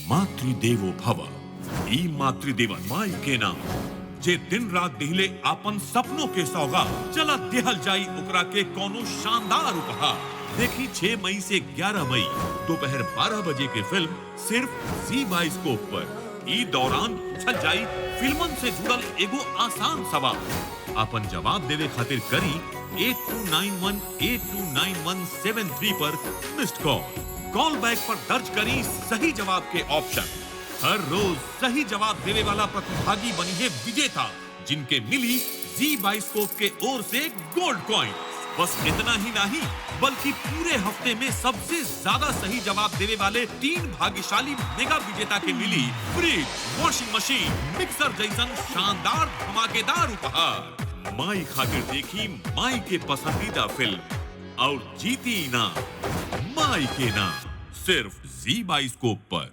मातृदेवो भव। ई मातृदेवन माई के नाम जे दिन रात दिहले आपन सपनों के सौगात चला देहल जाई उकरा के कोनो शानदार उपहार। देखी 6 मई से 11 मई दोपहर 12 बजे के फिल्म सिर्फ जी बाइस्कोप पर। ई दौरान पूछल जाई फिल्मन से जुड़ल एगो आसान सवाल। अपन जवाब देवे खातिर करी 8291829173 पर मिस्ड कॉल बैक पर दर्ज करी सही जवाब के ऑप्शन। हर रोज सही जवाब देने वाला प्रतिभागी बनी है विजेता, जिनके मिली जी बाइस्कोप के ओर से गोल्ड कॉइन। बस इतना ही नहीं बल्कि पूरे हफ्ते में सबसे ज्यादा सही जवाब देने वाले 3 भाग्यशाली मेगा विजेता के मिली फ्रिज, वॉशिंग मशीन, मिक्सर जैसन शानदार धमाकेदार उपहार। माई खातिर देखी माई के पसंदीदा फिल्म और जीती इनाम माई के नाम, सिर्फ जी बाइस्कोप पर।